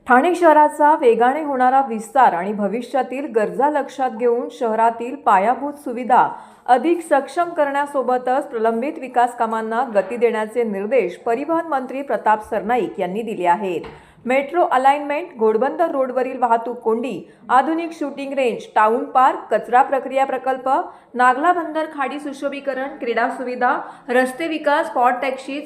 ठाणे शहराचा वेगाने होणारा विस्तार आणि भविष्यातील गरजा लक्षात घेऊन शहरातील पायाभूत सुविधा अधिक सक्षम करण्यासोबतच प्रलंबित विकास कामांना गती देण्याचे निर्देश परिवहन मंत्री प्रताप सरनाईक यांनी दिले आहेत। मेट्रो अलाइनमेंट, घोडबंदर रोडवरील वाहतूक कोंडी, आधुनिक शूटिंग रेंज, टाउन पार्क, कचरा प्रक्रिया प्रकल्प, नागला बंदर खाडी सुशोभीकरण, क्रीडा सुविधा, रस्ते विकास, पॉट टॅक्सी,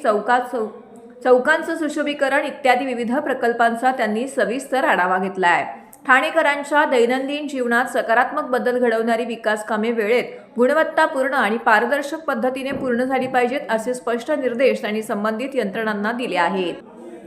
चौकांचं सुशोभीकरण इत्यादी विविध प्रकल्पांचा त्यांनी सविस्तर आढावा घेतला आहे। ठाणेकरांच्या दैनंदिन जीवनात सकारात्मक बदल घडवणारी विकास कामे वेळेत, गुणवत्तापूर्ण आणि पारदर्शक पद्धतीने पूर्ण झाली पाहिजेत असे स्पष्ट निर्देश त्यांनी संबंधित यंत्रणांना दिले आहेत।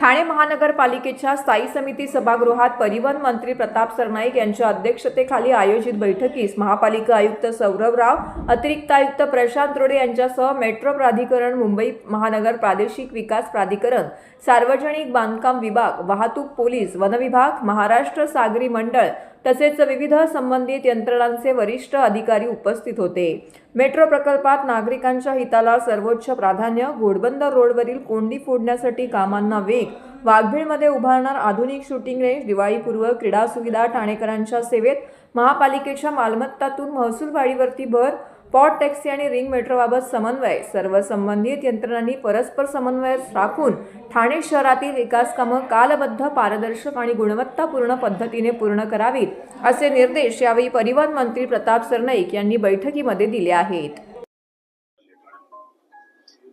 ठाणे महानगरपालिकेच्या स्थायी समिती सभागृहात परिवहन मंत्री प्रताप सरनाईक यांच्या अध्यक्षतेखाली आयोजित बैठकीस महापालिका आयुक्त सौरभ राव, अतिरिक्त आयुक्त प्रशांत रोडे यांच्यासह मेट्रो प्राधिकरण, मुंबई महानगर प्रादेशिक विकास प्राधिकरण, सार्वजनिक बांधकाम विभाग, वाहतूक पोलीस, वन विभाग, महाराष्ट्र सागरी मंडळ तसेच विविध संबंधित यंत्रणांचे वरिष्ठ अधिकारी उपस्थित होते। मेट्रो प्रकल्पात नागरिकांच्या हिताला सर्वोच्च प्राधान्य, घोडबंदर रोडवरील कोंडी फोडण्यासाठी कामांना वेग, वाघबीळमध्ये उभारणार आधुनिक शूटिंग रेंज, दिवाळीपूर्व क्रीडा सुविधा, ठाणेकरांच्या सेवेत महापालिकेच्या मालमत्तातून महसूल वाढीवरती भर, पॉट टॅक्सी आणि रिंग मेट्रोबाबत समन्वय, सर्व संबंधित यंत्रणांनी परस्पर समन्वय राखून ठाणे शहरातील विकास कामं कालबद्ध, पारदर्शक आणि गुणवत्तापूर्ण पद्धतीने पूर्ण करावीत असे निर्देश यावेळी परिवहन मंत्री प्रताप सरनाईक यांनी बैठकीमध्ये दिले आहेत।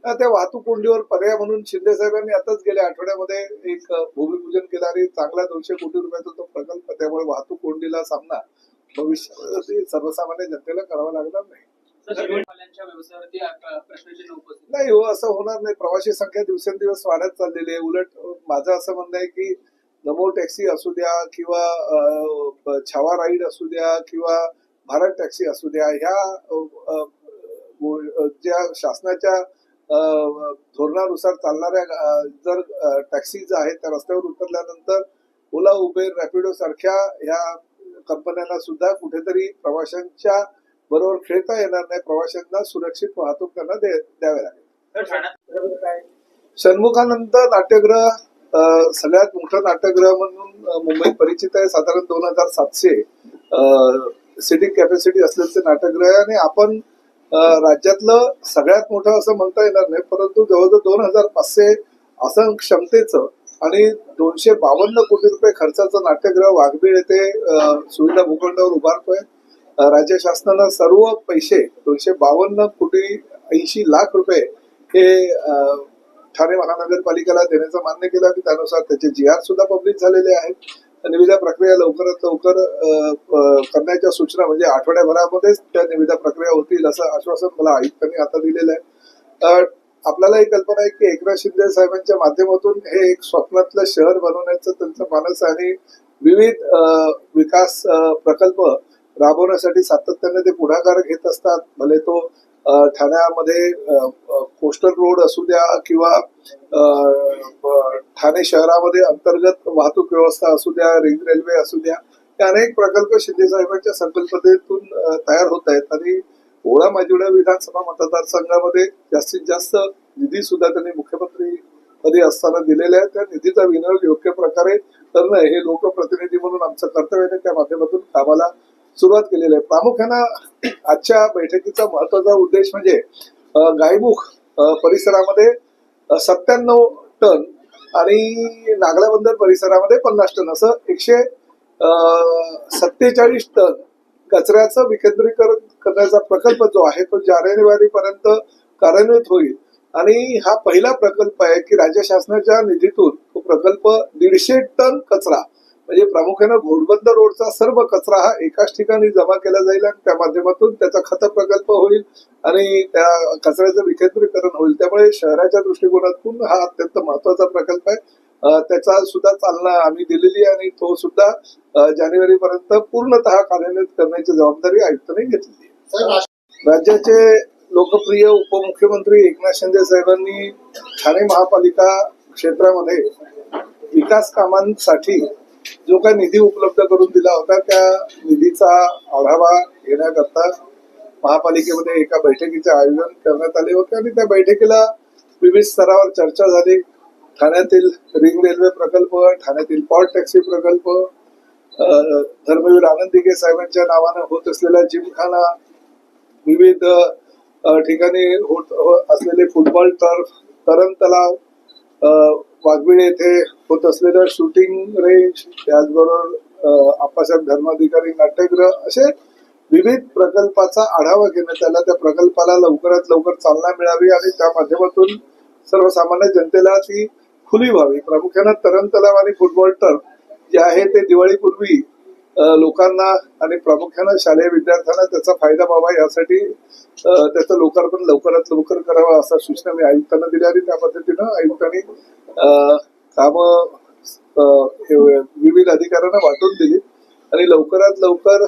त्या वाहतूक कोंडीवर पर्याय म्हणून शिंदे साहेबांनी आताच गेल्या आठवड्यामध्ये एक भूमिपूजन केलं आणि चांगला 200 कोटी रुपयाचा तो प्रकल्प, त्यामुळे वाहतूक कोंडीला सामना भविष्यात सर्वसामान्य जनतेला करावा लागणार नाही। नाही हो, असं होणार नाही। प्रवासी संख्या दिवसेंदिवस वाढत चाललेली आहे। उलट माझं असं म्हणणं आहे की नमो टॅक्सी असू द्या किंवा छावा राईड असू द्या किंवा भारत टॅक्सी असू द्या, ह्या ज्या शासनाच्या धोरणानुसार चालणाऱ्या जर टॅक्सीज आहेत त्या रस्त्यावर उतरल्यानंतर ओला, उबेर, रॅपिडो सारख्या ह्या कंपन्यांना सुद्धा कुठेतरी प्रवाशांच्या बरोबर खेळता येणार नाही। प्रवाशांना सुरक्षित वाहतूक त्यांना द्यावे लागेल। षण्मुखानंद नाट्यगृह सगळ्यात मोठं नाट्यगृह म्हणून मुंबईत परिचित आहे। साधारण 2700 सिटिंग कॅपॅसिटी असलेले नाट्यगृह आहे आणि आपण राज्यातलं सगळ्यात मोठं असं म्हणता येणार नाही, परंतु जवळजवळ 2500 असं क्षमतेचं आणि 252 कोटी रुपये खर्चाचं नाट्यगृह वाघबीळ येथे सुविधा भूखंडावर उभारतोय। राज्य शासनानं सर्व पैसे 252 कोटी 80 लाख रुपये हे ठाणे महानगरपालिकेला देण्याचं मान्य केलं आणि त्यानुसार त्याचे GR सुद्धा पब्लिश झालेले आहेत। निविदा प्रक्रिया लवकरात लवकर करण्याच्या सूचना म्हणजे आठवड्याभरामध्येच त्या निविदा प्रक्रिया होतील असं आश्वासन मला आयुक्तांनी आता दिलेलं आहे। आपल्याला ही कल्पना आहे की एकनाथ शिंदे साहेबांच्या माध्यमातून हे एक स्वप्नातलं शहर बनवण्याचं त्यांचं मानस आहे आणि विविध विकास प्रकल्प राबवण्यासाठी सातत्याने ते पुढाकार घेत असतात। भले तो ठाण्यामध्ये कोस्टल रोड असू द्या किंवा ठाणे शहरामध्ये अंतर्गत वाहतूक व्यवस्था असू द्या, रिंग रेल्वे असू द्या, हे अनेक प्रकल्प शिंदे साहेबांच्या संकल्पनेतून तयार होत आहेत आणि ओळा माजिवडा विधानसभा मतदारसंघामध्ये जास्तीत जास्त निधी सुद्धा त्यांनी मुख्यमंत्री पदी असताना दिलेला आहे। त्या निधीचा विनियोग योग्य प्रकारे करणं हे लोकप्रतिनिधी म्हणून आमचं कर्तव्य आहे। त्या माध्यमातून कामाला सुरुवात केलेली आहे। प्रामुख्यानं आजच्या बैठकीचा महत्वाचा उद्देश म्हणजे गायमुख परिसरामध्ये 97 टन आणि नागला बंदर परिसरामध्ये 50 टन असं 147 टन कचऱ्याचं विकेंद्रीकरण करण्याचा प्रकल्प जो आहे तो जानेवारी पर्यंत कार्यान्वित होईल आणि हा पहिला प्रकल्प आहे की राज्य शासनाच्या निधीतून तो प्रकल्प 150 टन कचरा म्हणजे प्रामुख्याने घोडबंदर रोडचा सर्व कचरा हा एकाच ठिकाणी जमा केला जाईल आणि त्या माध्यमातून त्याचा खत प्रकल्प होईल आणि त्या कचऱ्याचं विकेंद्रीकरण होईल। त्यामुळे शहराच्या दृष्टिकोनातून हा अत्यंत महत्वाचा प्रकल्प आहे। त्याचा सुद्धा चालना आम्ही दिलेली आहे आणि तो सुद्धा जानेवारी पर्यंत पूर्णतः कार्यान्वित करण्याची जबाबदारी आयुक्तांनी घेतली आहे। राज्याचे लोकप्रिय उपमुख्यमंत्री एकनाथ शिंदे साहेबांनी ठाणे महापालिका क्षेत्रामध्ये विकास कामांसाठी जो काही निधी उपलब्ध करून दिला होता त्या निधीचा आढावा घेण्याकरता महापालिकेमध्ये एका बैठकीचे आयोजन करण्यात आले होते आणि त्या बैठकीला विविध स्तरावर चर्चा झाली। ठाण्यातील रिंग रेल्वे प्रकल्प, ठाण्यातील पॉट टॅक्सी प्रकल्प, धर्मवीर आनंद दिघे साहेबांच्या नावानं होत असलेला जिमखाना, विविध ठिकाणी होत असलेले फुटबॉल टर्फ, तरण तलाव, वाघबिळे येथे होत असलेलं शूटिंग रेंज, त्याचबरोबर आप्पासाहेब धर्माधिकारी नाट्यगृह, असे विविध प्रकल्पाचा आढावा घेण्यात आला. त्या प्रकल्पाला लवकरात लवकर चालना मिळावी आणि त्या माध्यमातून सर्वसामान्य जनतेला ती खुली व्हावी. प्रामुख्यानं तरण तलाव आणि फुटबॉल टर्फ जे आहे ते दिवाळीपूर्वी लोकांना आणि प्रामुख्यानं शालेय विद्यार्थ्यांना त्याचा फायदा व्हावा यासाठी त्याचं लोकार्पण लवकरात लवकर करावं असा सूचना मी आयुक्तांना दिल्या आणि त्या पद्धतीनं आयुक्तांनी कामं विविध अधिकाऱ्यांना वाटून दिली आणि लवकरात लवकर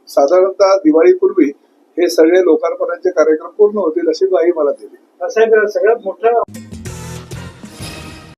साधारणतः दिवाळीपूर्वी हे सगळे लोकार्पणाचे कार्यक्रम पूर्ण होतील अशी ग्वाही मला दिली. साहेब सगळ्यात मोठं